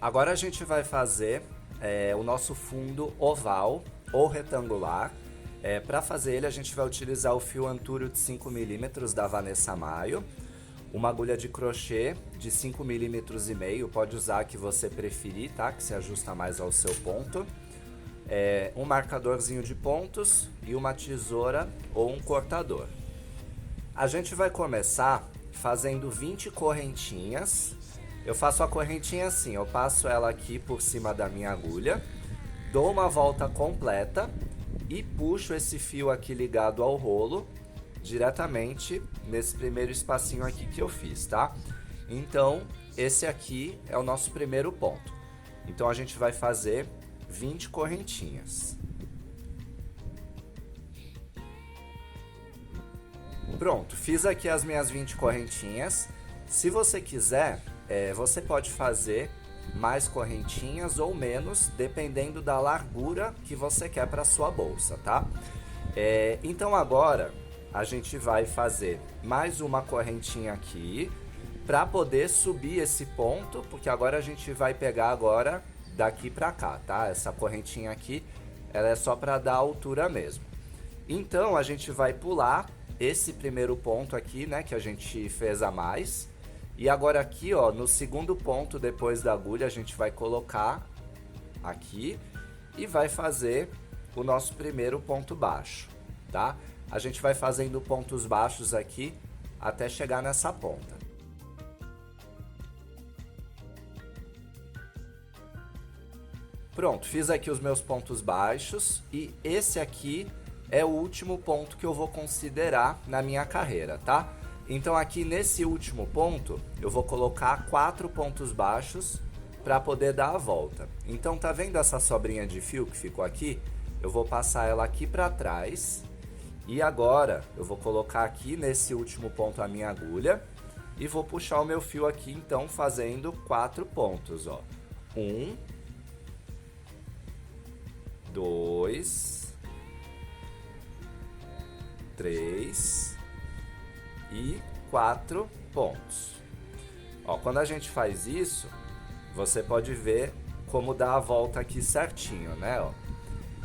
Agora a gente vai fazer o nosso fundo oval ou retangular. Para fazer ele, a gente vai utilizar o fio Antúrio de 5 milímetros da Vanessa Maio, uma agulha de crochê de 5 milímetros e meio, pode usar a que você preferir, tá? Que se ajusta mais ao seu ponto. Um marcadorzinho de pontos e uma tesoura ou um cortador. A gente vai começar fazendo 20 correntinhas. Eu faço a correntinha assim, eu passo ela aqui por cima da minha agulha, dou uma volta completa e puxo esse fio aqui ligado ao rolo diretamente nesse primeiro espacinho aqui que eu fiz, tá? Então, esse aqui é o nosso primeiro ponto. Então, a gente vai fazer 20 correntinhas. Pronto, fiz aqui as minhas 20 correntinhas. Se você quiser, você pode fazer mais correntinhas ou menos, dependendo da largura que você quer para sua bolsa, tá? Então agora a gente vai fazer mais uma correntinha aqui para poder subir esse ponto, porque agora a gente vai pegar agora daqui para cá, tá? Essa correntinha aqui, ela é só para dar altura mesmo. Então a gente vai pular esse primeiro ponto aqui, né, que a gente fez a mais. E agora aqui, ó, no segundo ponto depois da agulha, a gente vai colocar aqui e vai fazer o nosso primeiro ponto baixo, tá? A gente vai fazendo pontos baixos aqui até chegar nessa ponta. Pronto, fiz aqui os meus pontos baixos e esse aqui é o último ponto que eu vou considerar na minha carreira, tá? Então aqui nesse último ponto, eu vou colocar 4 pontos baixos para poder dar a volta. Então tá vendo essa sobrinha de fio que ficou aqui? Eu vou passar ela aqui para trás e agora eu vou colocar aqui nesse último ponto a minha agulha e vou puxar o meu fio aqui então fazendo 4 pontos, ó. 1, 2, 3 e 4 pontos. Ó, quando a gente faz isso, você pode ver como dá a volta aqui certinho, né? Ó.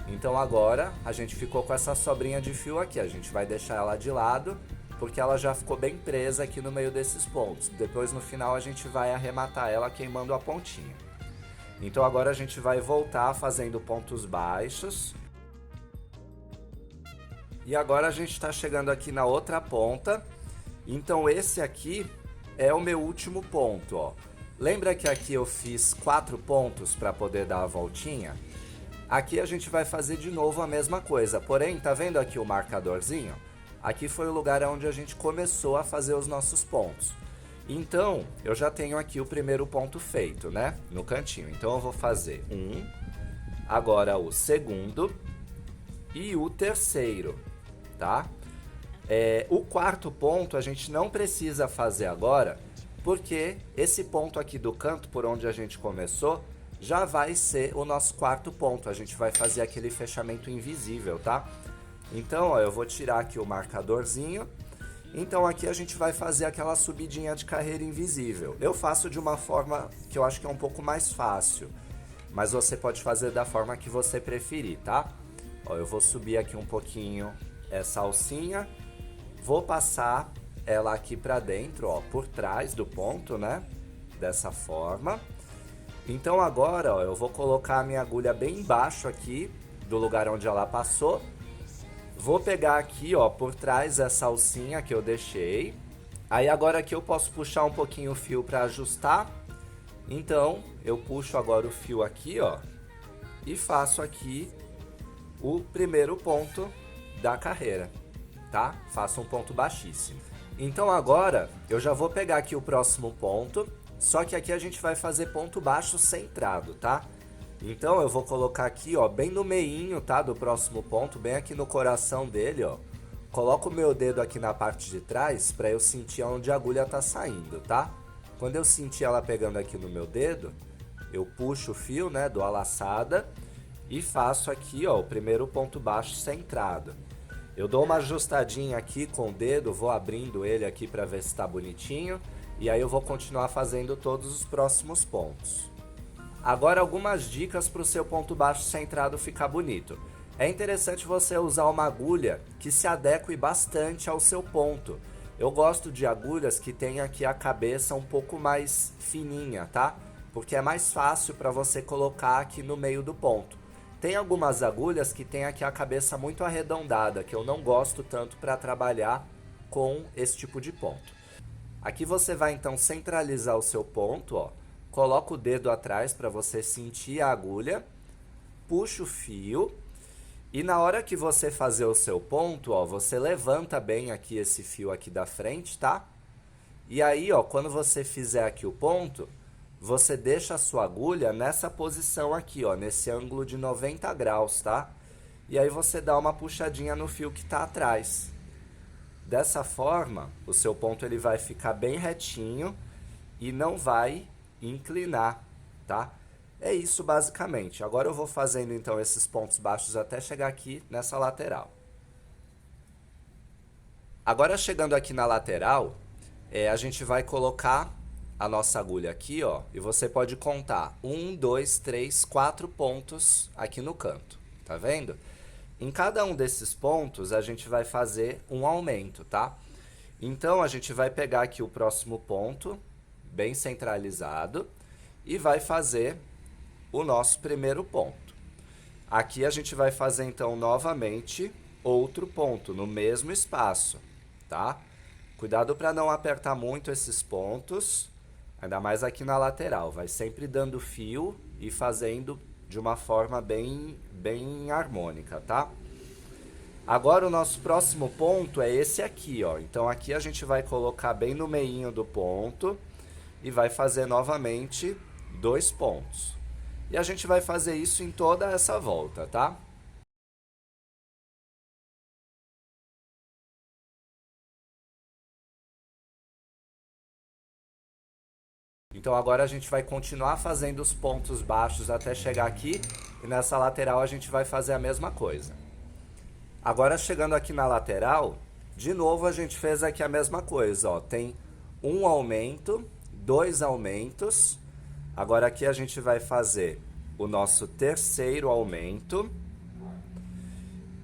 Então agora a gente ficou com essa sobrinha de fio aqui, a gente vai deixar ela de lado, porque ela já ficou bem presa aqui no meio desses pontos. Depois no final a gente vai arrematar ela queimando a pontinha. Então agora a gente vai voltar fazendo pontos baixos. E agora a gente está chegando aqui na outra ponta. Então esse aqui é o meu último ponto, ó. Lembra que aqui eu fiz 4 pontos para poder dar a voltinha? Aqui a gente vai fazer de novo a mesma coisa, porém, tá vendo aqui o marcadorzinho? Aqui foi o lugar onde a gente começou a fazer os nossos pontos. Então, eu já tenho aqui o primeiro ponto feito, né? No cantinho. Então eu vou fazer agora o segundo e o terceiro, tá? O quarto ponto a gente não precisa fazer agora, porque esse ponto aqui do canto, por onde a gente começou, já vai ser o nosso quarto ponto. A gente vai fazer aquele fechamento invisível, tá? Então, ó, eu vou tirar aqui o marcadorzinho. Então aqui a gente vai fazer aquela subidinha de carreira invisível. Eu faço de uma forma que eu acho que é um pouco mais fácil, mas você pode fazer da forma que você preferir, tá? Ó, eu vou subir aqui um pouquinho essa alcinha. Vou passar ela aqui para dentro, ó, por trás do ponto, né? Dessa forma. Então agora, ó, eu vou colocar a minha agulha bem embaixo aqui do lugar onde ela passou. Vou pegar aqui, ó, por trás essa alcinha que eu deixei. Aí agora aqui eu posso puxar um pouquinho o fio para ajustar. Então, eu puxo agora o fio aqui, ó, e faço aqui o primeiro ponto da carreira. Tá? Faço um ponto baixíssimo. Então agora eu já vou pegar aqui o próximo ponto, só que aqui a gente vai fazer ponto baixo centrado, tá? Então eu vou colocar aqui, ó, bem no meinho, tá, do próximo ponto, bem aqui no coração dele, ó. Coloco o meu dedo aqui na parte de trás para eu sentir onde a agulha tá saindo, tá? Quando eu sentir ela pegando aqui no meu dedo, eu puxo o fio, né, dou a laçada e faço aqui, ó, o primeiro ponto baixo centrado. Eu dou uma ajustadinha aqui com o dedo, vou abrindo ele aqui para ver se está bonitinho. E aí eu vou continuar fazendo todos os próximos pontos. Agora algumas dicas para o seu ponto baixo centrado ficar bonito. É interessante você usar uma agulha que se adeque bastante ao seu ponto. Eu gosto de agulhas que tem aqui a cabeça um pouco mais fininha, tá? Porque é mais fácil para você colocar aqui no meio do ponto. Tem algumas agulhas que tem aqui a cabeça muito arredondada, que eu não gosto tanto para trabalhar com esse tipo de ponto. Aqui você vai então centralizar o seu ponto, ó. Coloca o dedo atrás para você sentir a agulha, puxa o fio e na hora que você fazer o seu ponto, ó, você levanta bem aqui esse fio aqui da frente, tá? E aí, ó, quando você fizer aqui o ponto, você deixa a sua agulha nessa posição aqui, ó, nesse ângulo de 90 graus, tá? E aí você dá uma puxadinha no fio que tá atrás. Dessa forma, o seu ponto ele vai ficar bem retinho e não vai inclinar, tá? É isso basicamente. Agora eu vou fazendo então esses pontos baixos até chegar aqui nessa lateral. Agora chegando aqui na lateral, a gente vai colocar a nossa agulha aqui, ó, e você pode contar 1, 2, 3, 4 pontos aqui no canto, tá vendo? Em cada um desses pontos a gente vai fazer um aumento, tá? Então a gente vai pegar aqui o próximo ponto, bem centralizado, e vai fazer o nosso primeiro ponto. Aqui a gente vai fazer então novamente outro ponto no mesmo espaço, tá? Cuidado para não apertar muito esses pontos, ainda mais aqui na lateral. Vai sempre dando fio e fazendo de uma forma bem harmônica, tá? Agora o nosso próximo ponto é esse aqui, ó. Então aqui a gente vai colocar bem no meinho do ponto e vai fazer novamente 2 pontos. E a gente vai fazer isso em toda essa volta, tá? Então agora a gente vai continuar fazendo os pontos baixos até chegar aqui e nessa lateral a gente vai fazer a mesma coisa. Agora chegando aqui na lateral, de novo a gente fez aqui a mesma coisa, ó. Tem um aumento, 2 aumentos. Agora aqui a gente vai fazer o nosso terceiro aumento.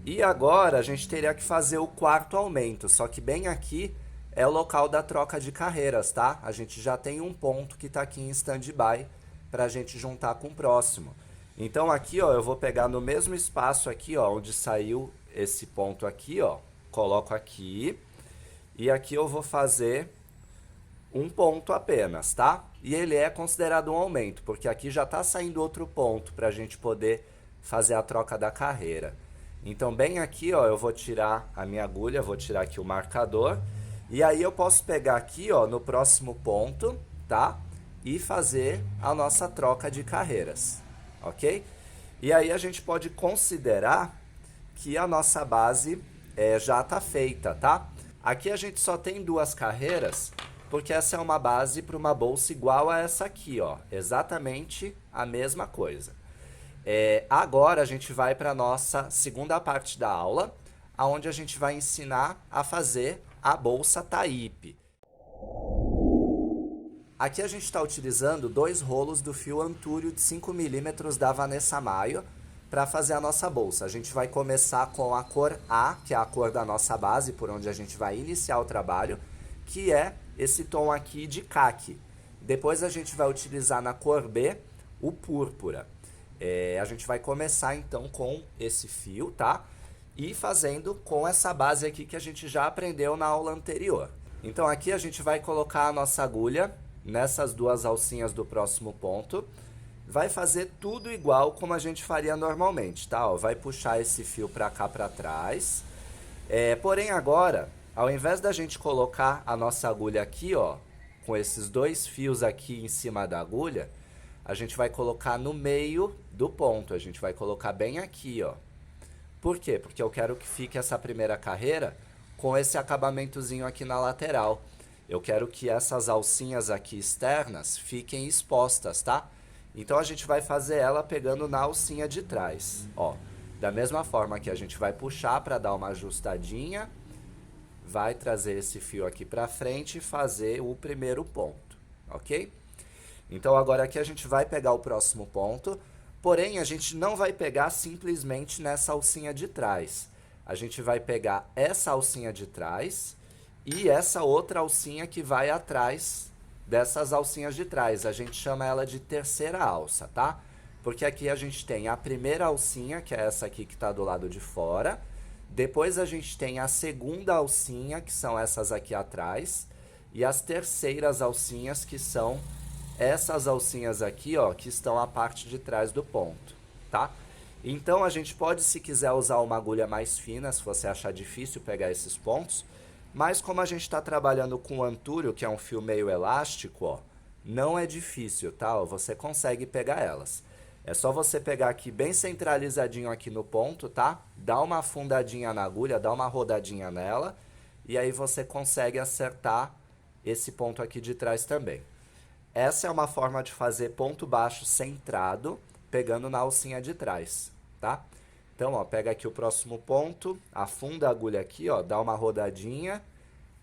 E agora a gente teria que fazer o quarto aumento, só que bem aqui é o local da troca de carreiras, tá? A gente já tem um ponto que está aqui em stand-by para a gente juntar com o próximo. Então aqui, ó, eu vou pegar no mesmo espaço aqui, ó, onde saiu esse ponto aqui, ó, coloco aqui e aqui eu vou fazer um ponto apenas, tá? E ele é considerado um aumento, porque aqui já está saindo outro ponto para a gente poder fazer a troca da carreira. Então bem aqui, ó, eu vou tirar a minha agulha, vou tirar aqui o marcador e aí eu posso pegar aqui, ó, no próximo ponto, tá? E fazer a nossa troca de carreiras, ok? E aí a gente pode considerar que a nossa base já está feita, tá? Aqui a gente só tem 2 carreiras, porque essa é uma base para uma bolsa igual a essa aqui, ó. Exatamente a mesma coisa. Agora a gente vai para a nossa segunda parte da aula, onde a gente vai ensinar a fazer a bolsa Taipe. Aqui a gente está utilizando 2 rolos do fio Antúrio de 5 mm da Vanessa Maio para fazer a nossa bolsa. A gente vai começar com a cor A, que é a cor da nossa base, por onde a gente vai iniciar o trabalho, que é esse tom aqui de caqui. Depois a gente vai utilizar na cor B o púrpura. A gente vai começar então com esse fio, tá? E fazendo com essa base aqui que a gente já aprendeu na aula anterior. Então aqui a gente vai colocar a nossa agulha nessas 2 alcinhas do próximo ponto. Vai fazer tudo igual como a gente faria normalmente, tá? Ó, vai puxar esse fio pra cá pra trás. Porém agora, ao invés da gente colocar a nossa agulha aqui, ó, com esses 2 fios aqui em cima da agulha, a gente vai colocar no meio do ponto, a gente vai colocar bem aqui, ó. Por quê? Porque eu quero que fique essa primeira carreira com esse acabamentozinho aqui na lateral. Eu quero que essas alcinhas aqui externas fiquem expostas, tá? Então a gente vai fazer ela pegando na alcinha de trás, ó. Da mesma forma que a gente vai puxar para dar uma ajustadinha, vai trazer esse fio aqui para frente e fazer o primeiro ponto, ok? Então agora aqui a gente vai pegar o próximo ponto, porém a gente não vai pegar simplesmente nessa alcinha de trás. A gente vai pegar essa alcinha de trás e essa outra alcinha que vai atrás dessas alcinhas de trás. A gente chama ela de terceira alça, tá? Porque aqui a gente tem a primeira alcinha, que é essa aqui que está do lado de fora. Depois a gente tem a segunda alcinha, que são essas aqui atrás. E as terceiras alcinhas, que são essas alcinhas aqui, ó, que estão a parte de trás do ponto, tá? Então a gente pode, se quiser, usar uma agulha mais fina, se você achar difícil pegar esses pontos. Mas como a gente está trabalhando com antúrio, que é um fio meio elástico, ó, não é difícil, tá? Você consegue pegar elas. É só você pegar aqui bem centralizadinho aqui no ponto, tá? Dá uma afundadinha na agulha, dá uma rodadinha nela, e aí você consegue acertar esse ponto aqui de trás também. Essa é uma forma de fazer ponto baixo centrado, pegando na alcinha de trás, tá? Então, ó, pega aqui o próximo ponto, afunda a agulha aqui, ó, dá uma rodadinha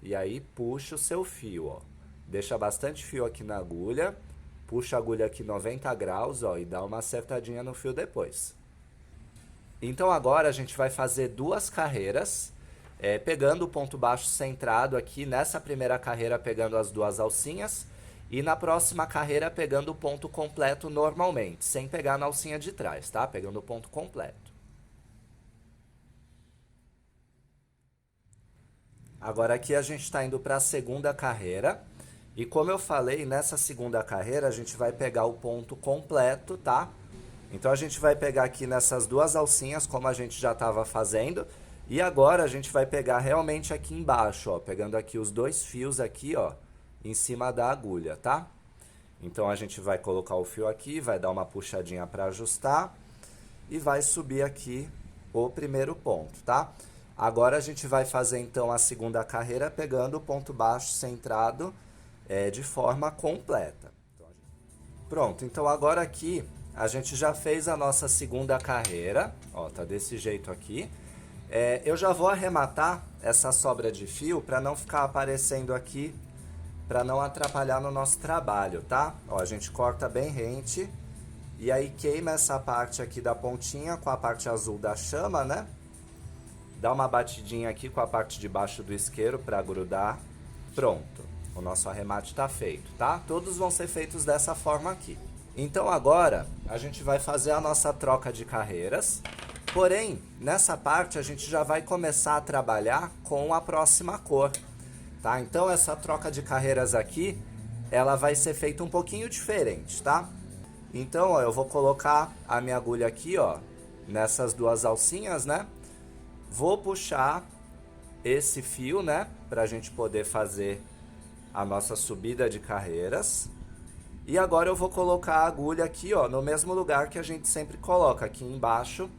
e aí puxa o seu fio, ó. Deixa bastante fio aqui na agulha, puxa a agulha aqui 90 graus, ó, e dá uma acertadinha no fio depois. Então agora a gente vai fazer duas carreiras, pegando o ponto baixo centrado aqui, nessa primeira carreira pegando as duas alcinhas, e na próxima carreira pegando o ponto completo normalmente, sem pegar na alcinha de trás, tá? Pegando o ponto completo. Agora aqui a gente está indo para a segunda carreira, e como eu falei, nessa segunda carreira a gente vai pegar o ponto completo, tá? Então a gente vai pegar aqui nessas duas alcinhas, como a gente já estava fazendo, e agora a gente vai pegar realmente aqui embaixo, ó, pegando aqui os dois fios aqui, ó, em cima da agulha, tá? Então a gente vai colocar o fio aqui, vai dar uma puxadinha para ajustar, e vai subir aqui o primeiro ponto, tá? Agora a gente vai fazer então a segunda carreira pegando o ponto baixo centrado de forma completa. Pronto, então agora aqui a gente já fez a nossa segunda carreira, ó, tá desse jeito aqui. Eu já vou arrematar essa sobra de fio para não ficar aparecendo aqui, para não atrapalhar no nosso trabalho, tá? Ó, a gente corta bem rente e aí queima essa parte aqui da pontinha com a parte azul da chama, né? Dá uma batidinha aqui com a parte de baixo do isqueiro para grudar. Pronto, o nosso arremate está feito, tá? Todos vão ser feitos dessa forma aqui. Então agora a gente vai fazer a nossa troca de carreiras, porém nessa parte a gente já vai começar a trabalhar com a próxima cor, tá? Então essa troca de carreiras aqui, ela vai ser feita um pouquinho diferente, tá? Então, ó, eu vou colocar a minha agulha aqui, ó, nessas duas alcinhas, né? Vou puxar esse fio, né, pra gente poder fazer a nossa subida de carreiras. E agora eu vou colocar a agulha aqui, ó, no mesmo lugar que a gente sempre coloca, aqui embaixo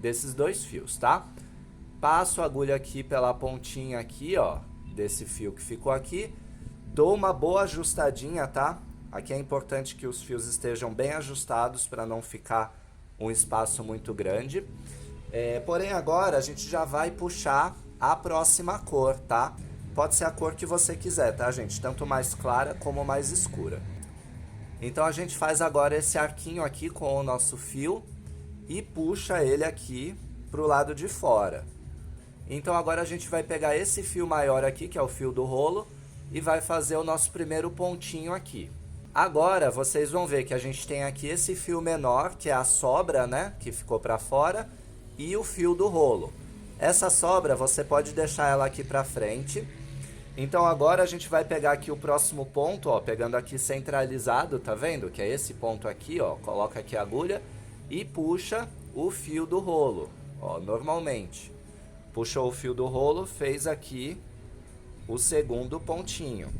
desses dois fios, tá? Passo a agulha aqui pela pontinha aqui, ó, desse fio que ficou aqui. Dou uma boa ajustadinha, tá? Aqui é importante que os fios estejam bem ajustados para não ficar um espaço muito grande. Porém agora a gente já vai puxar a próxima cor, tá? Pode ser a cor que você quiser, tá, gente? Tanto mais clara como mais escura. Então a gente faz agora esse arquinho aqui com o nosso fio e puxa ele aqui pro lado de fora. Então agora a gente vai pegar esse fio maior aqui, que é o fio do rolo, e vai fazer o nosso primeiro pontinho aqui. Agora vocês vão ver que a gente tem aqui esse fio menor, que é a sobra, né, que ficou para fora, e o fio do rolo. Essa sobra você pode deixar ela aqui para frente. Então agora a gente vai pegar aqui o próximo ponto, ó, pegando aqui centralizado, tá vendo? Que é esse ponto aqui, ó, coloca aqui a agulha e puxa o fio do rolo, ó, normalmente. Puxou o fio do rolo, fez aqui o segundo pontinho,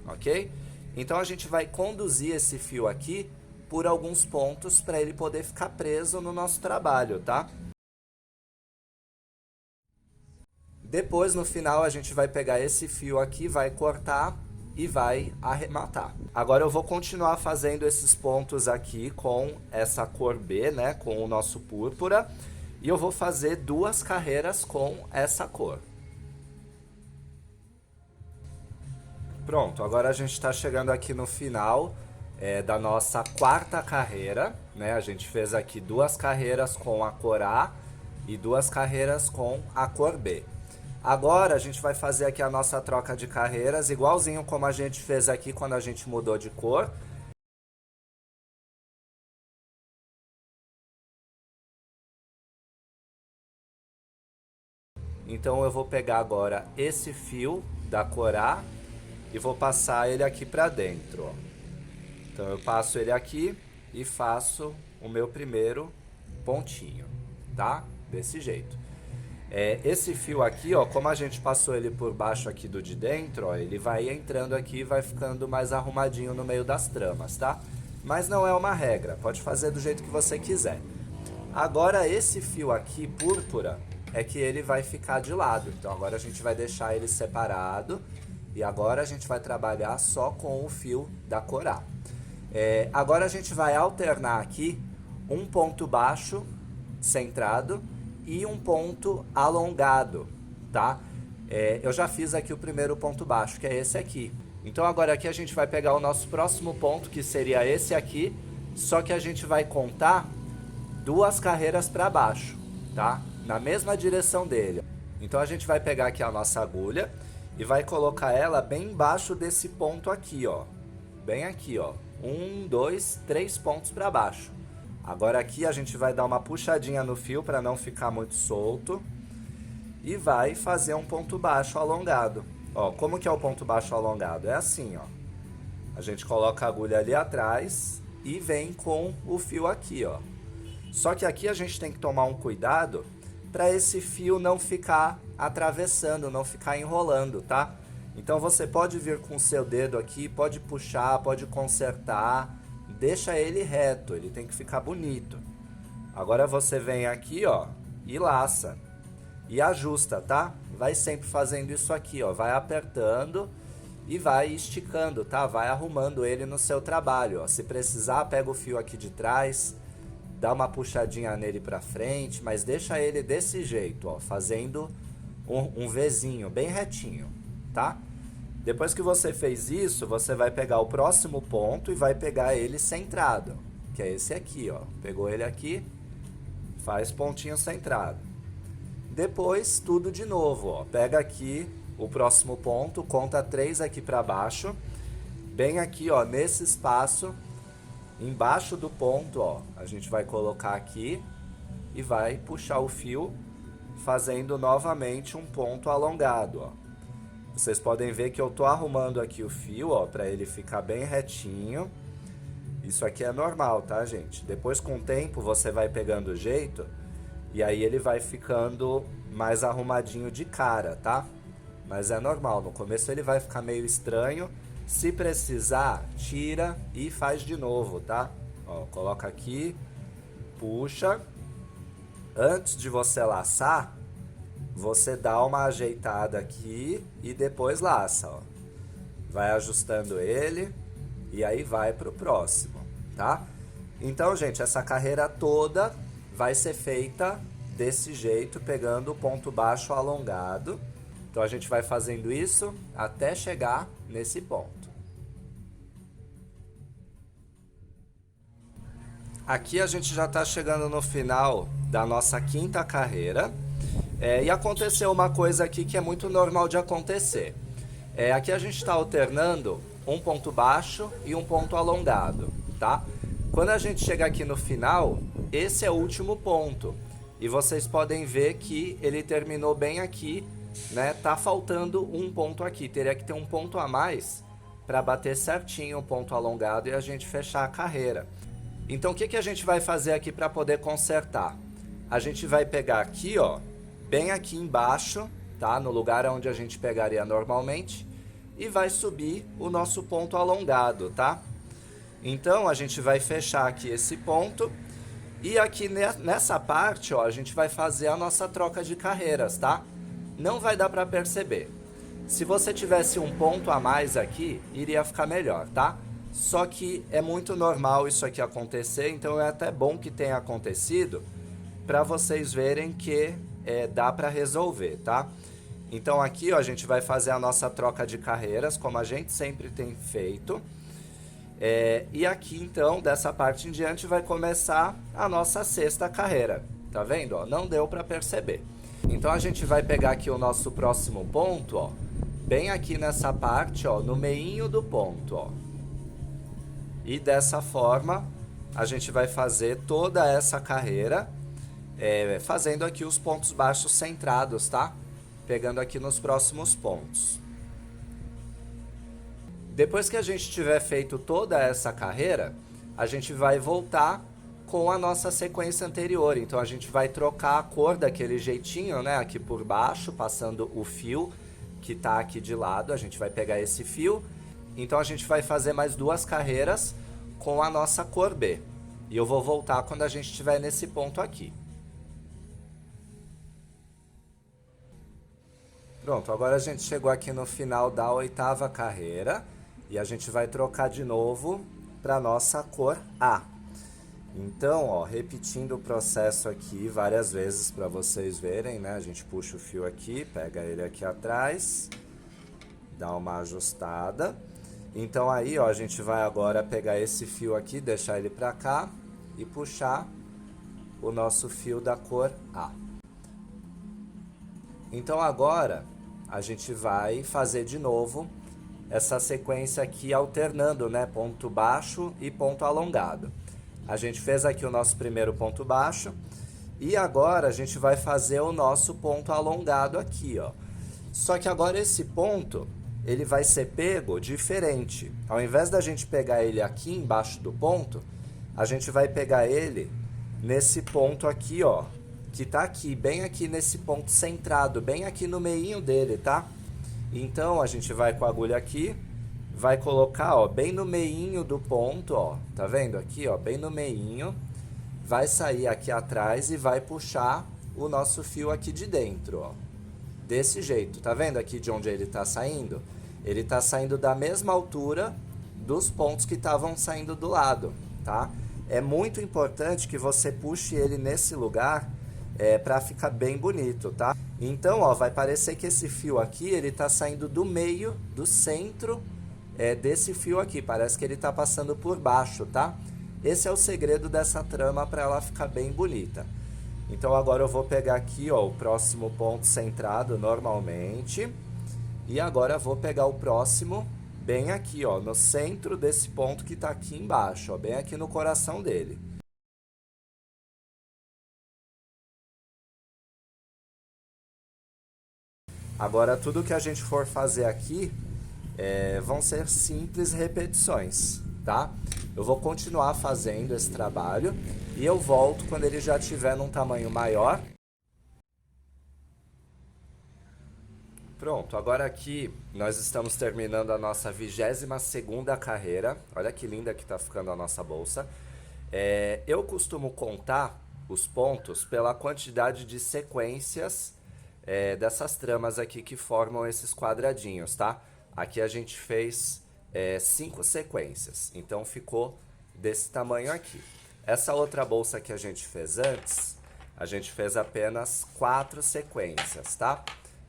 ok? Então a gente vai conduzir esse fio aqui por alguns pontos para ele poder ficar preso no nosso trabalho, tá? Depois, no final, a gente vai pegar esse fio aqui, vai cortar e vai arrematar. Agora eu vou continuar fazendo esses pontos aqui com essa cor B, né, com o nosso púrpura, e eu vou fazer duas carreiras com essa cor. Pronto, agora a gente está chegando aqui no final da nossa quarta carreira, né? A gente fez aqui 2 carreiras com a cor A e 2 carreiras com a cor B. Agora a gente vai fazer aqui a nossa troca de carreiras, igualzinho como a gente fez aqui quando a gente mudou de cor. Então eu vou pegar agora esse fio da cor A e vou passar ele aqui para dentro, ó. Então eu passo ele aqui e faço o meu primeiro pontinho, tá? Desse jeito. Esse fio aqui, ó, como a gente passou ele por baixo aqui do de dentro, ó, ele vai entrando aqui e vai ficando mais arrumadinho no meio das tramas, tá? Mas não é uma regra, pode fazer do jeito que você quiser. Agora esse fio aqui, púrpura, é que ele vai ficar de lado. Então agora a gente vai deixar ele separado e agora a gente vai trabalhar só com o fio da cor A. Agora a gente vai alternar aqui um ponto baixo centrado e um ponto alongado, tá? Eu já fiz aqui o primeiro ponto baixo, que é esse aqui. Então agora aqui a gente vai pegar o nosso próximo ponto, que seria esse aqui, só que a gente vai contar 2 carreiras para baixo, tá? Na mesma direção dele. Então a gente vai pegar aqui a nossa agulha e vai colocar ela bem embaixo desse ponto aqui, ó. Bem aqui, ó. 1, 2, 3 pontos para baixo. Agora aqui a gente vai dar uma puxadinha no fio para não ficar muito solto e vai fazer um ponto baixo alongado. Ó, como que é o ponto baixo alongado? É assim, ó. A gente coloca a agulha ali atrás e vem com o fio aqui, ó. Só que aqui a gente tem que tomar um cuidado para esse fio não ficar atravessando, não ficar enrolando, tá? Então você pode vir com o seu dedo aqui, pode puxar, pode consertar, deixa ele reto, ele tem que ficar bonito. Agora você vem aqui, ó, e laça. E ajusta, tá? Vai sempre fazendo isso aqui, ó, vai apertando e vai esticando, tá? Vai arrumando ele no seu trabalho, ó. Se precisar, pega o fio aqui de trás, dá uma puxadinha nele pra frente, mas deixa ele desse jeito, ó, fazendo um Vzinho bem retinho, tá? Depois que você fez isso, você vai pegar o próximo ponto e vai pegar ele centrado, que é esse aqui, ó. Pegou ele aqui, faz pontinho centrado. Depois, tudo de novo, ó. Pega aqui o próximo ponto, conta 3 aqui pra baixo, bem aqui, ó, nesse espaço, embaixo do ponto, ó, a gente vai colocar aqui e vai puxar o fio, fazendo novamente um ponto alongado, ó. Vocês podem ver que eu tô arrumando aqui o fio, ó, para ele ficar bem retinho. Isso aqui é normal, tá, gente? Depois, com o tempo, você vai pegando o jeito e aí ele vai ficando mais arrumadinho de cara, tá? Mas é normal, no começo ele vai ficar meio estranho. Se precisar, tira e faz de novo, tá? Ó, coloca aqui, puxa. Antes de você laçar, você dá uma ajeitada aqui e depois laça, ó. Vai ajustando ele e aí vai pro próximo, tá? Então, gente, essa carreira toda vai ser feita desse jeito, pegando o ponto baixo alongado. Então a gente vai fazendo isso até chegar nesse ponto. Aqui a gente já está chegando no final da nossa quinta carreira. E aconteceu uma coisa aqui que é muito normal de acontecer. Aqui a gente está alternando um ponto baixo e um ponto alongado, tá? Quando a gente chegar aqui no final, esse é o último ponto. E vocês podem ver que ele terminou bem aqui, né? Tá faltando um ponto aqui. Teria que ter um ponto a mais para bater certinho o ponto alongado e a gente fechar a carreira. Então o que a gente vai fazer aqui para poder consertar? A gente vai pegar aqui, ó, bem aqui embaixo, tá? No lugar onde a gente pegaria normalmente, e vai subir o nosso ponto alongado, tá? Então a gente vai fechar aqui esse ponto e aqui nessa parte, ó, a gente vai fazer a nossa troca de carreiras, tá? Não vai dar para perceber. Se você tivesse um ponto a mais aqui, iria ficar melhor, tá? Só que é muito normal isso aqui acontecer, então é até bom que tenha acontecido para vocês verem que dá para resolver, tá? Então aqui, ó, a gente vai fazer a nossa troca de carreiras, como a gente sempre tem feito. E aqui então, dessa parte em diante, vai começar a nossa sexta carreira. Tá vendo? Ó, não deu para perceber. Então a gente vai pegar aqui o nosso próximo ponto, ó, bem aqui nessa parte, ó, no meinho do ponto, ó. E dessa forma, a gente vai fazer toda essa carreira, fazendo aqui os pontos baixos centrados, tá? Pegando aqui nos próximos pontos. Depois que a gente tiver feito toda essa carreira, a gente vai voltar com a nossa sequência anterior. Então a gente vai trocar a cor daquele jeitinho, né? Aqui por baixo, passando o fio que tá aqui de lado. A gente vai pegar esse fio. Então a gente vai fazer mais duas carreiras com a nossa cor B. E eu vou voltar quando a gente estiver nesse ponto aqui. Pronto, agora a gente chegou aqui no final da oitava carreira. E a gente vai trocar de novo para nossa cor A. Então, ó, repetindo o processo aqui várias vezes para vocês verem, né? A gente puxa o fio aqui, pega ele aqui atrás, dá uma ajustada. Então aí, ó, a gente vai agora pegar esse fio aqui, deixar ele para cá e puxar o nosso fio da cor A. Então agora a gente vai fazer de novo essa sequência aqui alternando, né? Ponto baixo e ponto alongado. A gente fez aqui o nosso primeiro ponto baixo e agora a gente vai fazer o nosso ponto alongado aqui, ó. Só que agora esse ponto, ele vai ser pego diferente. Ao invés da gente pegar ele aqui embaixo do ponto, a gente vai pegar ele nesse ponto aqui, ó, que tá aqui, bem aqui nesse ponto centrado, bem aqui no meinho dele, tá? Então a gente vai com a agulha aqui, vai colocar, ó, bem no meinho do ponto, ó, tá vendo aqui, ó, bem no meinho, vai sair aqui atrás e vai puxar o nosso fio aqui de dentro, ó, desse jeito, tá vendo aqui de onde ele tá saindo? Ele tá saindo da mesma altura dos pontos que estavam saindo do lado, tá? É muito importante que você puxe ele nesse lugar, para ficar bem bonito, tá? Então, ó, vai parecer que esse fio aqui, ele tá saindo do meio, do centro, desse fio aqui. Parece que ele tá passando por baixo, tá? Esse é o segredo dessa trama para ela ficar bem bonita. Então, agora eu vou pegar aqui, ó, o próximo ponto centrado normalmente. E agora eu vou pegar o próximo bem aqui, ó, no centro desse ponto que tá aqui embaixo, ó, bem aqui no coração dele. Agora, tudo que a gente for fazer aqui vão ser simples repetições, tá? Eu vou continuar fazendo esse trabalho e eu volto quando ele já estiver num tamanho maior. Pronto, agora aqui nós estamos terminando a nossa 22ª carreira. Olha que linda que tá ficando a nossa bolsa. Eu costumo contar os pontos pela quantidade de sequências dessas tramas aqui que formam esses quadradinhos, tá? Aqui a gente fez 5 sequências, então ficou desse tamanho aqui. Essa outra bolsa que a gente fez antes, a gente fez apenas 4 sequências, tá?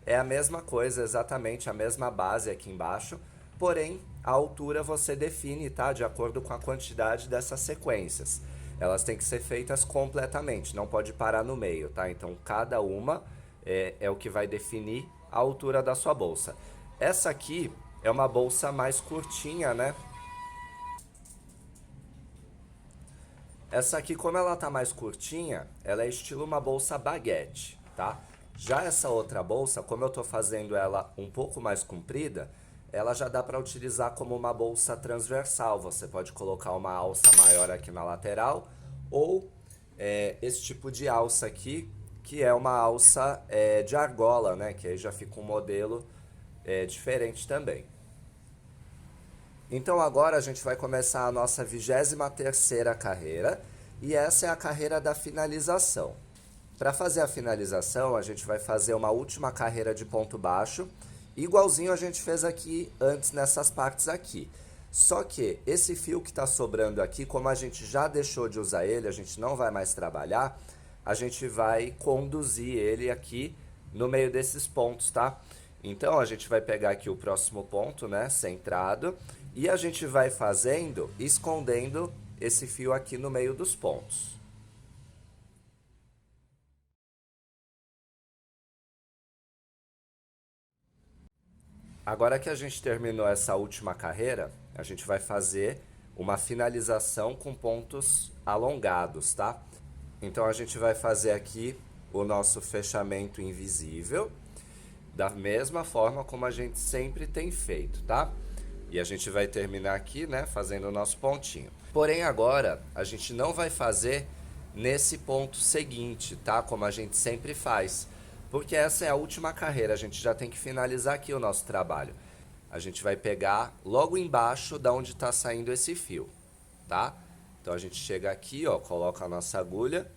É a mesma coisa, exatamente a mesma base aqui embaixo, porém a altura você define, tá? De acordo com a quantidade dessas sequências. Elas têm que ser feitas completamente, não pode parar no meio, tá? Então cada uma é o que vai definir a altura da sua bolsa. Essa aqui é uma bolsa mais curtinha, né? Essa aqui, como ela tá mais curtinha, ela é estilo uma bolsa baguete, tá? Já essa outra bolsa, como eu tô fazendo ela um pouco mais comprida, ela já dá para utilizar como uma bolsa transversal. Você pode colocar uma alça maior aqui na lateral ou esse tipo de alça aqui, que é uma alça de argola, né? Que aí já fica um modelo diferente também. Então agora a gente vai começar a nossa 23ª carreira e essa é a carreira da finalização. Para fazer a finalização, a gente vai fazer uma última carreira de ponto baixo, igualzinho a gente fez aqui antes nessas partes aqui. Só que esse fio que está sobrando aqui, como a gente já deixou de usar ele, a gente não vai mais trabalhar, a gente vai conduzir ele aqui no meio desses pontos, tá? Então, a gente vai pegar aqui o próximo ponto, né, centrado, E a gente vai fazendo, escondendo esse fio aqui no meio dos pontos. Agora que a gente terminou essa última carreira, a gente vai fazer uma finalização com pontos alongados, tá? Então a gente vai fazer aqui o nosso fechamento invisível, da mesma forma como a gente sempre tem feito, tá? E a gente vai terminar aqui, né, fazendo o nosso pontinho. Porém agora, a gente não vai fazer nesse ponto seguinte, tá? Como a gente sempre faz. Porque essa é a última carreira, a gente já tem que finalizar aqui o nosso trabalho. A gente vai pegar logo embaixo da onde está saindo esse fio, tá? Então a gente chega aqui, ó, coloca a nossa agulha,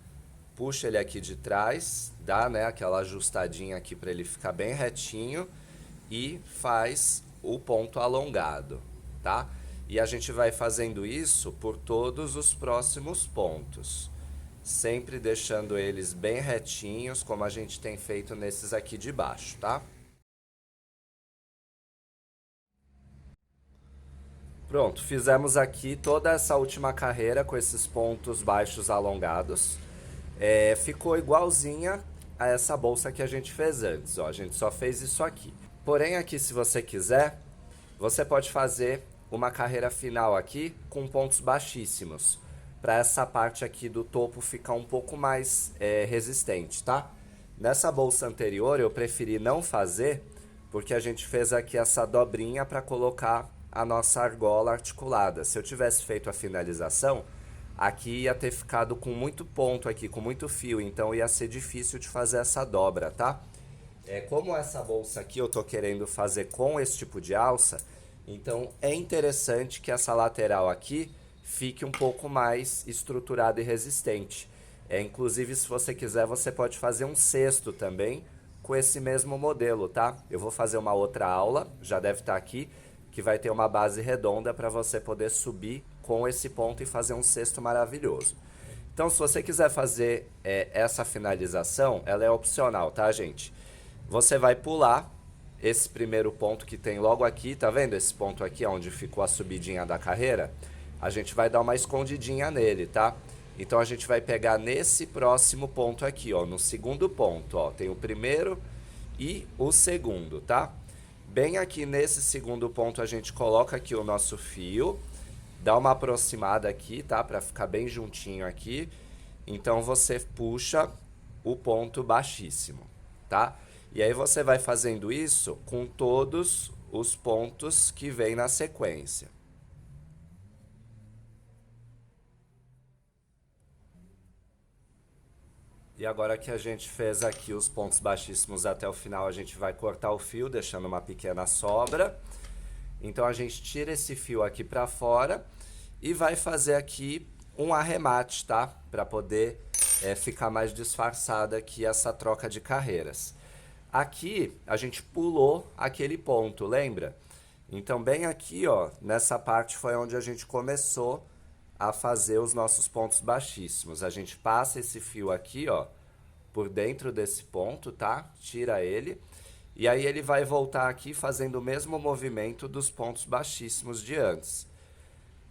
puxa ele aqui de trás, dá, né, aquela ajustadinha aqui para ele ficar bem retinho e faz o ponto alongado, tá? E a gente vai fazendo isso por todos os próximos pontos, sempre deixando eles bem retinhos, como a gente tem feito nesses aqui de baixo, tá? Pronto, fizemos aqui toda essa última carreira com esses pontos baixos alongados. Ficou igualzinha a essa bolsa que a gente fez antes, ó. A gente só fez isso aqui. Porém, aqui, se você quiser, você pode fazer uma carreira final aqui com pontos baixíssimos, para essa parte aqui do topo ficar um pouco mais resistente, tá? Nessa bolsa anterior eu preferi não fazer, porque a gente fez aqui essa dobrinha para colocar a nossa argola articulada. Se eu tivesse feito a finalização, aqui ia ter ficado com muito ponto aqui, com muito fio, então ia ser difícil de fazer essa dobra, tá? Como essa bolsa aqui eu tô querendo fazer com esse tipo de alça, então é interessante que essa lateral aqui fique um pouco mais estruturada e resistente. Inclusive, se você quiser, você pode fazer um cesto também com esse mesmo modelo, tá? Eu vou fazer uma outra aula, já deve estar aqui, que vai ter uma base redonda para você poder subir com esse ponto e fazer um cesto maravilhoso. Então, se você quiser fazer essa finalização, ela é opcional, tá, gente? Você vai pular esse primeiro ponto que tem logo aqui, tá vendo esse ponto aqui onde ficou a subidinha da carreira? A gente vai dar uma escondidinha nele, tá? Então a gente vai pegar nesse próximo ponto aqui, ó, no segundo ponto, ó, tem o primeiro e o segundo, tá? Bem aqui nesse segundo ponto a gente coloca aqui o nosso fio, dá uma aproximada aqui, tá? Pra ficar bem juntinho aqui. Então você puxa o ponto baixíssimo, tá? E aí você vai fazendo isso com todos os pontos que vem na sequência. E agora que a gente fez aqui os pontos baixíssimos até o final, a gente vai cortar o fio, deixando uma pequena sobra. Então a gente tira esse fio aqui para fora e vai fazer aqui um arremate, tá? Para poder ficar mais disfarçada aqui essa troca de carreiras. Aqui a gente pulou aquele ponto, lembra? Então bem aqui, ó, nessa parte foi onde a gente começou a fazer os nossos pontos baixíssimos. A gente passa esse fio aqui, ó, por dentro desse ponto, tá? Tira ele. E aí ele vai voltar aqui fazendo o mesmo movimento dos pontos baixíssimos de antes.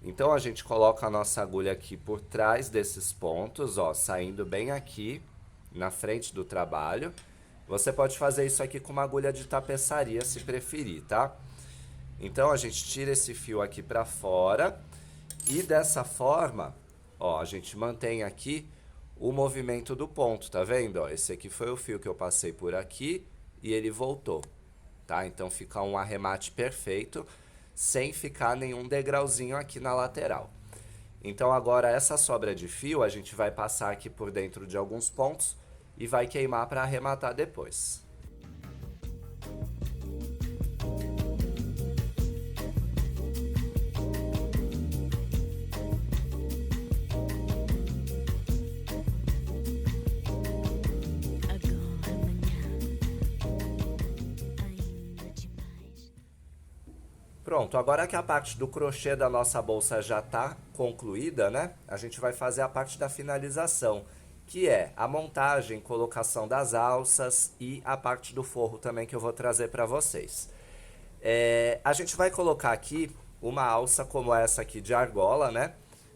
Então a gente coloca a nossa agulha aqui por trás desses pontos, ó, saindo bem aqui na frente do trabalho. Você pode fazer isso aqui com uma agulha de tapeçaria, se preferir, tá? Então a gente tira esse fio aqui para fora e dessa forma, ó, a gente mantém aqui o movimento do ponto, tá vendo? Ó, esse aqui foi o fio que eu passei por aqui e ele voltou, tá? Então fica um arremate perfeito, sem ficar nenhum degrauzinho aqui na lateral. Então agora essa sobra de fio a gente vai passar aqui por dentro de alguns pontos e vai queimar para arrematar depois. Pronto, agora que a parte do crochê da nossa bolsa já está concluída, né? A gente vai fazer a parte da finalização, que é a montagem, colocação das alças e a parte do forro também que eu vou trazer para vocês. A gente vai colocar aqui uma alça como essa aqui de argola, né?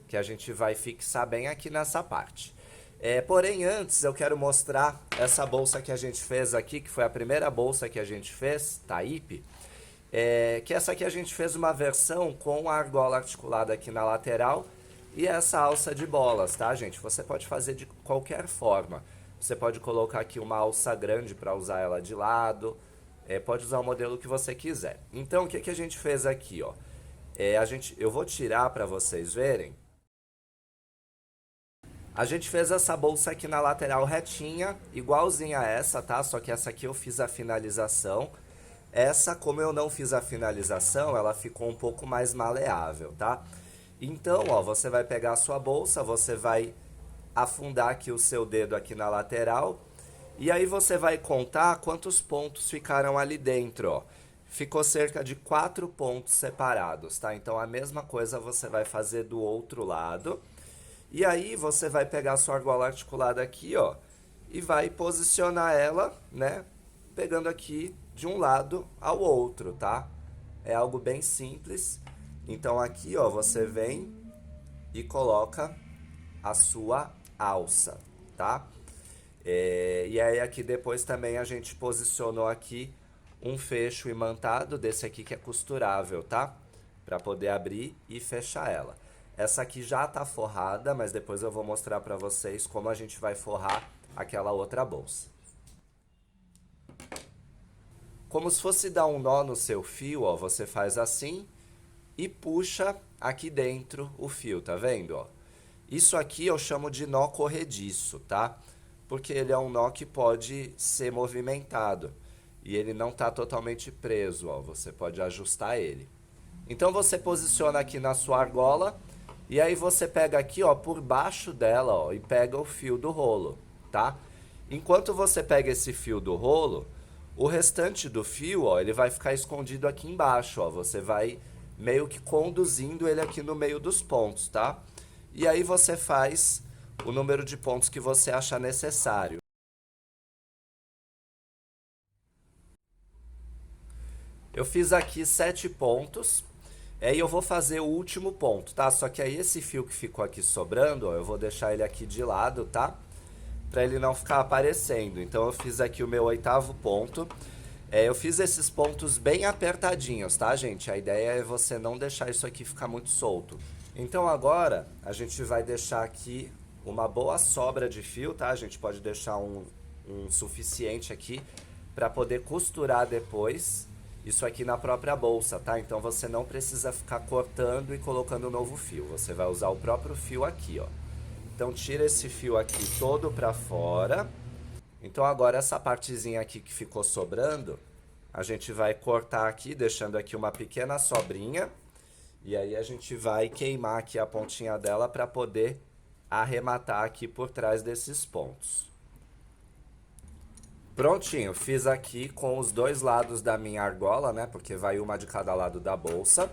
Que a gente vai fixar bem aqui nessa parte. Porém, antes eu quero mostrar essa bolsa que a gente fez aqui, que foi a primeira bolsa que a gente fez, Taípe. Que essa aqui a gente fez uma versão com a argola articulada aqui na lateral e essa alça de bolas, tá, gente? Você pode fazer de qualquer forma. Você pode colocar aqui uma alça grande para usar ela de lado, pode usar o modelo que você quiser. Então, o que, que a gente fez aqui, ó? Eu vou tirar para vocês verem. A gente fez essa bolsa aqui na lateral retinha, igualzinha a essa, tá? Só que essa aqui eu fiz a finalização. Essa, como eu não fiz a finalização, ela ficou um pouco mais maleável, tá? Então, ó, você vai pegar a sua bolsa, você vai afundar aqui o seu dedo aqui na lateral, e aí você vai contar quantos pontos ficaram ali dentro, ó. Ficou cerca de 4 pontos separados, tá? Então, a mesma coisa você vai fazer do outro lado. E aí você vai pegar a sua argola articulada aqui, ó, e vai posicionar ela, né, pegando aqui de um lado ao outro, tá? É algo bem simples. Então aqui, ó, você vem e coloca a sua alça, tá? E aí aqui depois também a gente posicionou aqui um fecho imantado desse aqui que é costurável, tá? Para poder abrir e fechar ela. Essa aqui já tá forrada, mas depois eu vou mostrar para vocês como a gente vai forrar aquela outra bolsa. Como se fosse dar um nó no seu fio, ó, você faz assim e puxa aqui dentro o fio, tá vendo, ó? Isso aqui eu chamo de nó corrediço, tá? Porque ele é um nó que pode ser movimentado e ele não tá totalmente preso, ó, você pode ajustar ele. Então você posiciona aqui na sua argola e aí você pega aqui, ó, por baixo dela, ó, e pega o fio do rolo, tá? Enquanto você pega esse fio do rolo, o restante do fio, ó, ele vai ficar escondido aqui embaixo, ó. Você vai meio que conduzindo ele aqui no meio dos pontos, tá? E aí você faz o número de pontos que você achar necessário. Eu fiz aqui 7 pontos. E eu vou fazer o último ponto, tá? Só que aí esse fio que ficou aqui sobrando, ó, eu vou deixar ele aqui de lado, tá? Pra ele não ficar aparecendo. Então eu fiz aqui o meu 8º ponto. Eu fiz esses pontos bem apertadinhos, tá, gente? A ideia é você não deixar isso aqui ficar muito solto. Então agora a gente vai deixar aqui uma boa sobra de fio, tá? A gente pode deixar um suficiente aqui para poder costurar depois isso aqui na própria bolsa, tá? Então você não precisa ficar cortando e colocando um novo fio. Você vai usar o próprio fio aqui, ó. Então tira esse fio aqui todo para fora. Então agora essa partezinha aqui que ficou sobrando, a gente vai cortar aqui, deixando aqui uma pequena sobrinha. E aí a gente vai queimar aqui a pontinha dela para poder arrematar aqui por trás desses pontos. Prontinho, fiz aqui com os dois lados da minha argola, né? Porque vai uma de cada lado da bolsa.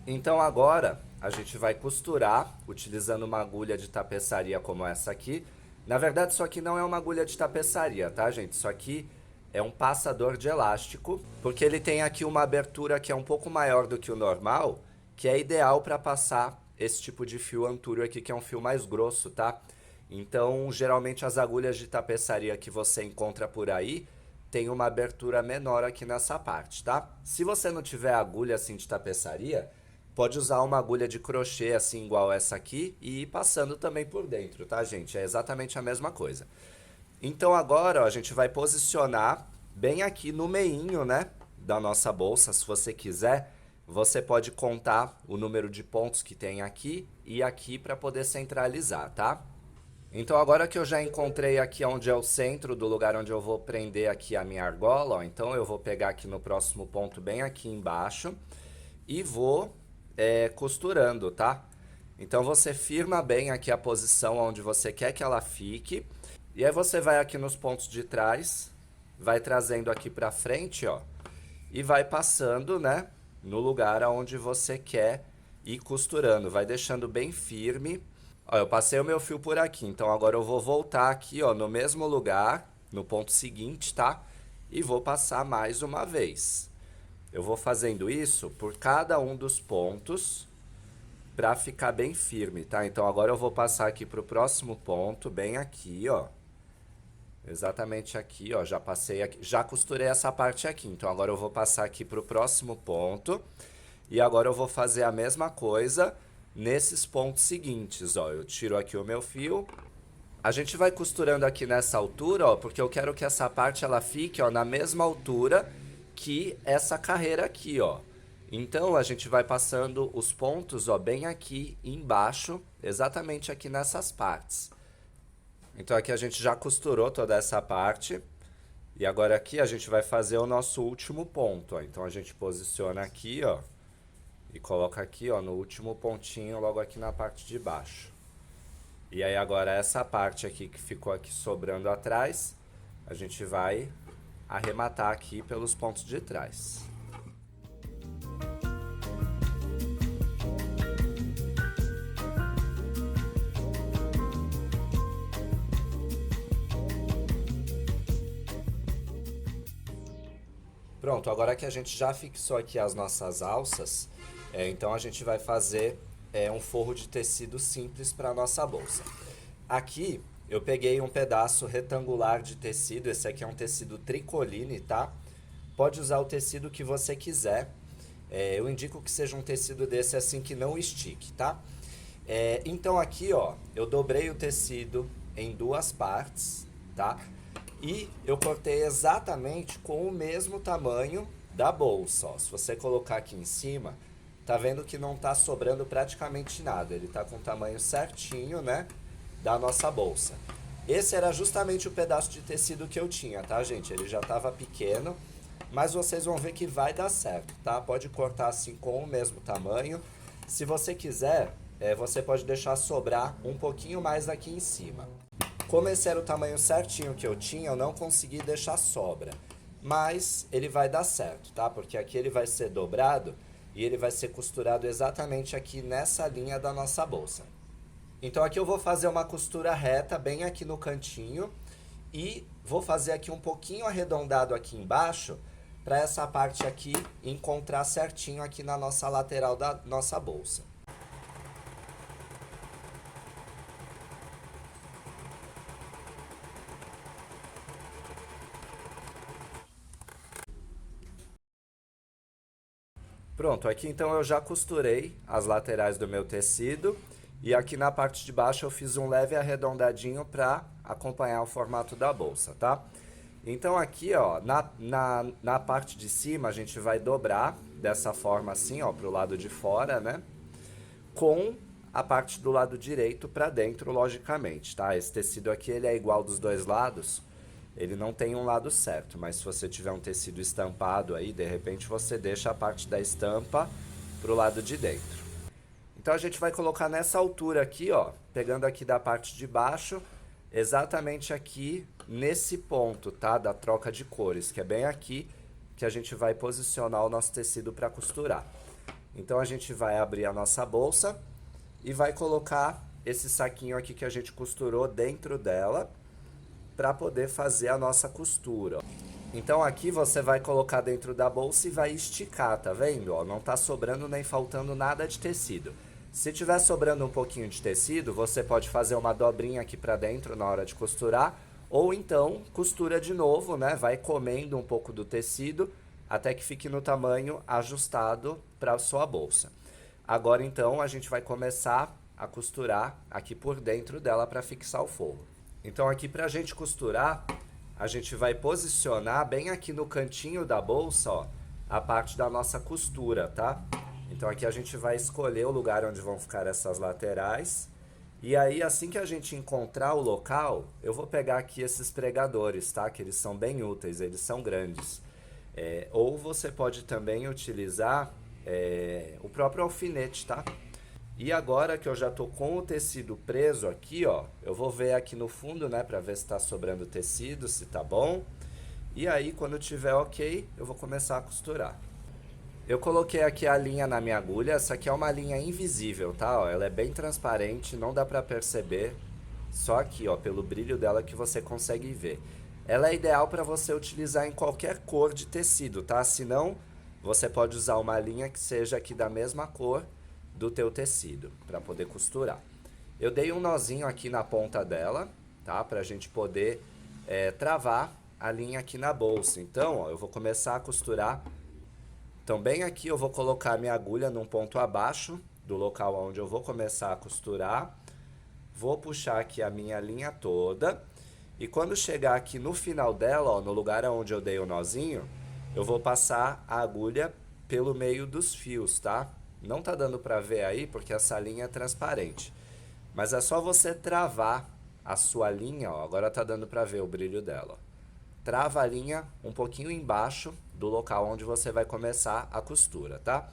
Então agora a gente vai costurar utilizando uma agulha de tapeçaria como essa aqui. Na verdade, isso aqui não é uma agulha de tapeçaria, tá, gente? Isso aqui é um passador de elástico, porque ele tem aqui uma abertura que é um pouco maior do que o normal, que é ideal para passar esse tipo de fio antúrio aqui, que é um fio mais grosso, tá? Então, geralmente as agulhas de tapeçaria que você encontra por aí tem uma abertura menor aqui nessa parte, tá? Se você não tiver agulha assim de tapeçaria, pode usar uma agulha de crochê assim igual essa aqui e ir passando também por dentro, tá, gente? É exatamente a mesma coisa. Então agora, ó, a gente vai posicionar bem aqui no meinho, né, da nossa bolsa. Se você quiser, você pode contar o número de pontos que tem aqui e aqui para poder centralizar, tá? Então agora que eu já encontrei aqui onde é o centro do lugar onde eu vou prender aqui a minha argola, ó, então eu vou pegar aqui no próximo ponto bem aqui embaixo e vou costurando, tá? Então você firma bem aqui a posição onde você quer que ela fique e aí você vai aqui nos pontos de trás, vai trazendo aqui pra frente, ó, e vai passando, né, no lugar onde você quer ir costurando, vai deixando bem firme. Ó, eu passei o meu fio por aqui, então agora eu vou voltar aqui, ó, no mesmo lugar, no ponto seguinte, tá? E vou passar mais uma vez. eu vou fazendo isso por cada um dos pontos para ficar bem firme, tá? Então agora eu vou passar aqui pro próximo ponto, bem aqui, ó. Exatamente aqui, ó, já passei aqui, já costurei essa parte aqui. Então agora eu vou passar aqui pro próximo ponto e agora eu vou fazer a mesma coisa nesses pontos seguintes, ó. Eu tiro aqui o meu fio. A gente vai costurando aqui nessa altura, ó, porque eu quero que essa parte ela fique, ó, na mesma altura que essa carreira aqui, ó. Então a gente vai passando os pontos, ó, bem aqui embaixo, exatamente aqui nessas partes. Então aqui a gente já costurou toda essa parte. E agora aqui a gente vai fazer o nosso último ponto, ó. Então a gente posiciona aqui, ó, e coloca aqui, ó, no último pontinho, logo aqui na parte de baixo. E aí agora essa parte aqui que ficou aqui sobrando atrás, a gente vai arrematar aqui pelos pontos de trás. Pronto, agora que a gente já fixou aqui as nossas alças, então a gente vai fazer um forro de tecido simples para a nossa bolsa. Aqui eu peguei um pedaço retangular de tecido, esse aqui é um tecido tricoline, tá? Pode usar o tecido que você quiser, eu indico que seja um tecido desse assim que não estique, tá? Então aqui, ó, eu dobrei o tecido em duas partes, tá? E eu cortei exatamente com o mesmo tamanho da bolsa, ó. Se você colocar aqui em cima, tá vendo que não tá sobrando praticamente nada. Ele tá com o tamanho certinho, né, da nossa bolsa. Esse era justamente o pedaço de tecido que eu tinha, tá, gente? Ele já tava pequeno, mas vocês vão ver que vai dar certo, tá? Pode cortar assim com o mesmo tamanho. Se você quiser, você pode deixar sobrar um pouquinho mais aqui em cima. Como esse era o tamanho certinho que eu tinha, eu não consegui deixar sobra. Mas ele vai dar certo, tá? Porque aqui ele vai ser dobrado e ele vai ser costurado exatamente aqui nessa linha da nossa bolsa. Então aqui eu vou fazer uma costura reta bem aqui no cantinho e vou fazer aqui um pouquinho arredondado aqui embaixo para essa parte aqui encontrar certinho aqui na nossa lateral da nossa bolsa. Pronto, aqui então eu já costurei as laterais do meu tecido e aqui na parte de baixo eu fiz um leve arredondadinho para acompanhar o formato da bolsa, tá? Então aqui, ó, na parte de cima a gente vai dobrar dessa forma assim, ó, pro lado de fora, né? Com a parte do lado direito para dentro, logicamente, tá? Esse tecido aqui ele é igual dos dois lados. Ele não tem um lado certo, mas se você tiver um tecido estampado aí, de repente você deixa a parte da estampa pro lado de dentro. Então a gente vai colocar nessa altura aqui, ó, pegando aqui da parte de baixo, exatamente aqui nesse ponto, tá? Da troca de cores, que é bem aqui que a gente vai posicionar o nosso tecido para costurar. Então a gente vai abrir a nossa bolsa e vai colocar esse saquinho aqui que a gente costurou dentro dela, para poder fazer a nossa costura. Então aqui você vai colocar dentro da bolsa e vai esticar, tá vendo? Ó, não tá sobrando nem faltando nada de tecido. Se tiver sobrando um pouquinho de tecido, você pode fazer uma dobrinha aqui para dentro na hora de costurar, ou então costura de novo, né? Vai comendo um pouco do tecido até que fique no tamanho ajustado para a sua bolsa. Agora então a gente vai começar a costurar aqui por dentro dela para fixar o forro. Então aqui pra gente costurar, a gente vai posicionar bem aqui no cantinho da bolsa, ó, a parte da nossa costura, tá? Então aqui a gente vai escolher o lugar onde vão ficar essas laterais. E aí assim que a gente encontrar o local, eu vou pegar aqui esses pregadores, tá? Que eles são bem úteis, eles são grandes. Ou você pode também utilizar o próprio alfinete, tá? E agora que eu já tô com o tecido preso aqui, ó, eu vou ver aqui no fundo, né, pra ver se tá sobrando tecido, se tá bom. E aí, quando tiver ok, eu vou começar a costurar. Eu coloquei aqui a linha na minha agulha, essa aqui é uma linha invisível, tá? Ó, ela é bem transparente, não dá pra perceber, só aqui, ó, pelo brilho dela que você consegue ver. Ela é ideal pra você utilizar em qualquer cor de tecido, tá? Senão, você pode usar uma linha que seja aqui da mesma cor do teu tecido, para poder costurar. Eu dei um nozinho aqui na ponta dela, tá? Pra gente poder travar a linha aqui na bolsa. Então, ó, eu vou começar a costurar. Então, bem aqui eu vou colocar minha agulha num ponto abaixo do local onde eu vou começar a costurar. Vou puxar aqui a minha linha toda. E quando chegar aqui no final dela, ó, no lugar onde eu dei o nozinho, eu vou passar a agulha pelo meio dos fios, tá? Não tá dando pra ver aí porque essa linha é transparente. Mas é só você travar a sua linha, ó, agora tá dando pra ver o brilho dela. Trava a linha um pouquinho embaixo do local onde você vai começar a costura, tá?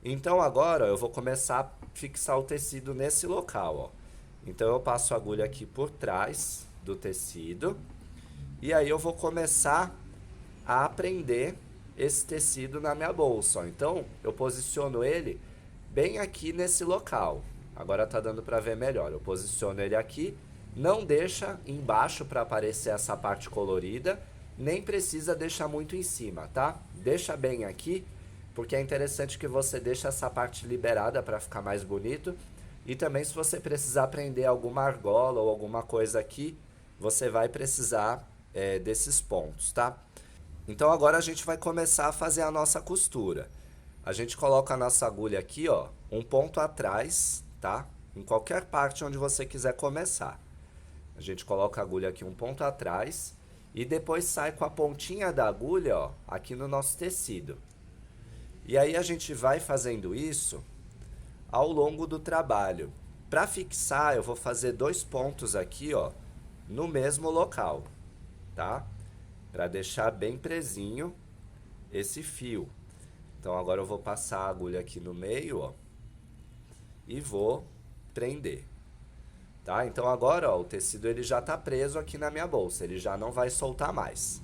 Então agora eu vou começar a fixar o tecido nesse local, ó. Então eu passo a agulha aqui por trás do tecido e aí eu vou começar a prender esse tecido na minha bolsa, ó. Então eu posiciono ele bem aqui nesse local. Agora tá dando para ver melhor. Eu posiciono ele aqui, não deixa embaixo para aparecer essa parte colorida, nem precisa deixar muito em cima, tá? Deixa bem aqui, porque é interessante que você deixe essa parte liberada para ficar mais bonito. E também se você precisar prender alguma argola ou alguma coisa aqui, você vai precisar desses pontos, tá? Então agora a gente vai começar a fazer a nossa costura. A gente coloca a nossa agulha aqui, ó, um ponto atrás, tá? Em qualquer parte onde você quiser começar. A gente coloca a agulha aqui um ponto atrás e depois sai com a pontinha da agulha, ó, aqui no nosso tecido. E aí a gente vai fazendo isso ao longo do trabalho. Para fixar, eu vou fazer 2 pontos aqui, ó, no mesmo local, tá? Para deixar bem presinho esse fio. Então agora eu vou passar a agulha aqui no meio, ó, e vou prender, tá? Então agora, ó, o tecido ele já tá preso aqui na minha bolsa, ele já não vai soltar mais.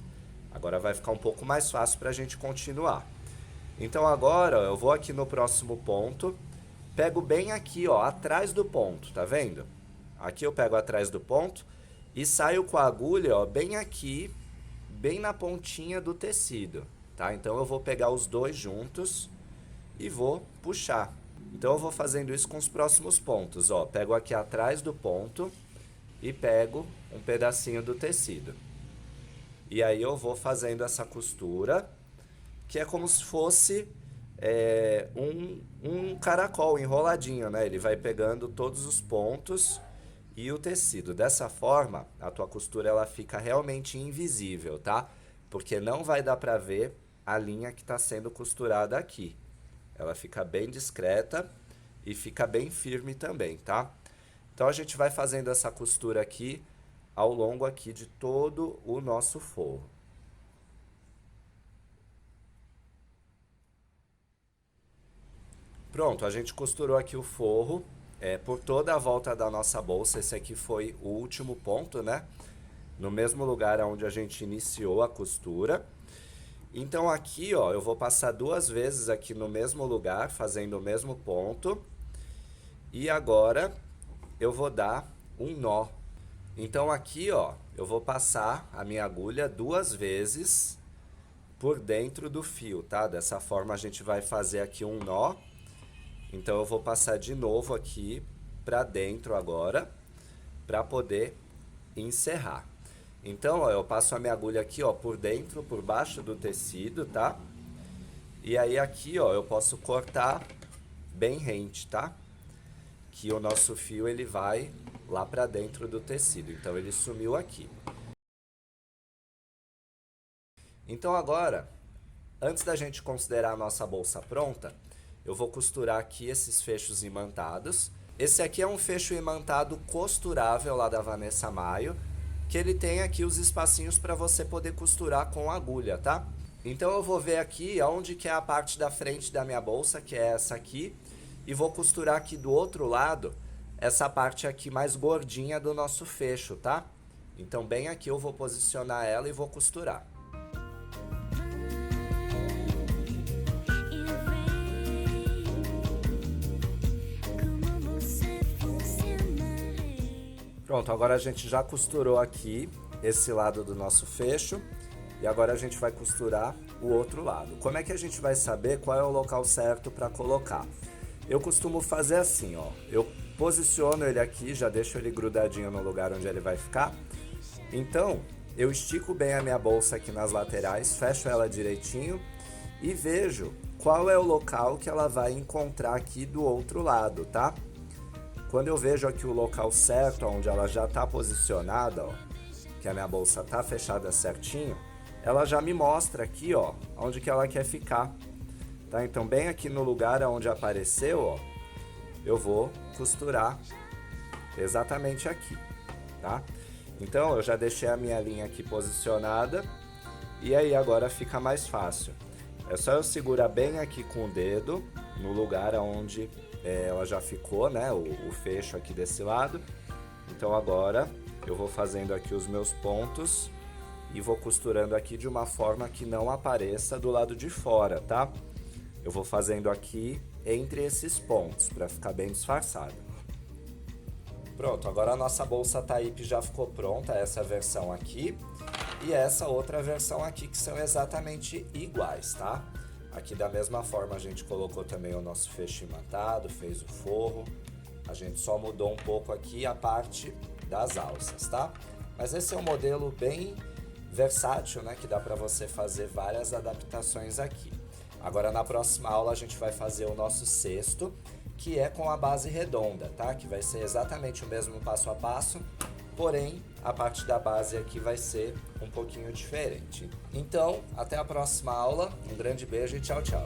Agora vai ficar um pouco mais fácil para a gente continuar. Então agora, ó, eu vou aqui no próximo ponto, pego bem aqui, ó, atrás do ponto, tá vendo? Aqui eu pego atrás do ponto e saio com a agulha, ó, bem aqui, bem na pontinha do tecido, tá? Então eu vou pegar os dois juntos e vou puxar. Então eu vou fazendo isso com os próximos pontos, ó. Pego aqui atrás do ponto e pego um pedacinho do tecido. E aí eu vou fazendo essa costura, que é como se fosse um caracol enroladinho, né? Ele vai pegando todos os pontos e o tecido. Dessa forma, a tua costura ela fica realmente invisível, tá? Porque não vai dar pra ver a linha que está sendo costurada aqui. Ela fica bem discreta e fica bem firme também, tá? Então a gente vai fazendo essa costura aqui ao longo aqui de todo o nosso forro. Pronto, a gente costurou aqui o forro por toda a volta da nossa bolsa. Esse aqui foi o último ponto, né? No mesmo lugar onde a gente iniciou a costura. Então aqui, ó, eu vou passar 2 vezes aqui no mesmo lugar, fazendo o mesmo ponto. E agora eu vou dar um nó. Então aqui, ó, eu vou passar a minha agulha 2 vezes por dentro do fio, tá? Dessa forma a gente vai fazer aqui um nó. Então eu vou passar de novo aqui pra dentro agora, pra poder encerrar. Então, ó, eu passo a minha agulha aqui, ó, por dentro, por baixo do tecido, tá? E aí aqui, ó, eu posso cortar bem rente, tá? Que o nosso fio ele vai lá pra dentro do tecido. Então ele sumiu aqui. Então agora, antes da gente considerar a nossa bolsa pronta, eu vou costurar aqui esses fechos imantados. Esse aqui é um fecho imantado costurável lá da Vanessa Maio, que ele tem aqui os espacinhos para você poder costurar com agulha, tá? Então eu vou ver aqui onde que é a parte da frente da minha bolsa, que é essa aqui, e vou costurar aqui do outro lado, essa parte aqui mais gordinha do nosso fecho, tá? Então bem aqui eu vou posicionar ela e vou costurar. Pronto, agora a gente já costurou aqui esse lado do nosso fecho. E agora a gente vai costurar o outro lado. Como é que a gente vai saber qual é o local certo para colocar? Eu costumo fazer assim, ó. Eu posiciono ele aqui, já deixo ele grudadinho no lugar onde ele vai ficar. Então, eu estico bem a minha bolsa aqui nas laterais, fecho ela direitinho e vejo qual é o local que ela vai encontrar aqui do outro lado, tá? Quando eu vejo aqui o local certo, onde ela já está posicionada, ó, que a minha bolsa tá fechada certinho, ela já me mostra aqui, ó, onde que ela quer ficar, tá? Então, bem aqui no lugar onde apareceu, ó, eu vou costurar exatamente aqui, tá? Então, eu já deixei a minha linha aqui posicionada e aí agora fica mais fácil. É só eu segurar bem aqui com o dedo, no lugar onde ela já ficou, né, o fecho aqui desse lado. Então, agora eu vou fazendo aqui os meus pontos e vou costurando aqui de uma forma que não apareça do lado de fora, tá? Eu vou fazendo aqui entre esses pontos, para ficar bem disfarçado. Pronto, agora a nossa bolsa Taip já ficou pronta, essa versão aqui e essa outra versão aqui, que são exatamente iguais, tá? Aqui da mesma forma a gente colocou também o nosso fecho imantado, fez o forro, a gente só mudou um pouco aqui a parte das alças, tá? Mas esse é um modelo bem versátil, né, que dá para você fazer várias adaptações aqui. Agora na próxima aula a gente vai fazer o nosso cesto, que é com a base redonda, tá? Que vai ser exatamente o mesmo passo a passo, porém a parte da base aqui vai ser um pouquinho diferente. Então, até a próxima aula, um grande beijo e tchau, tchau!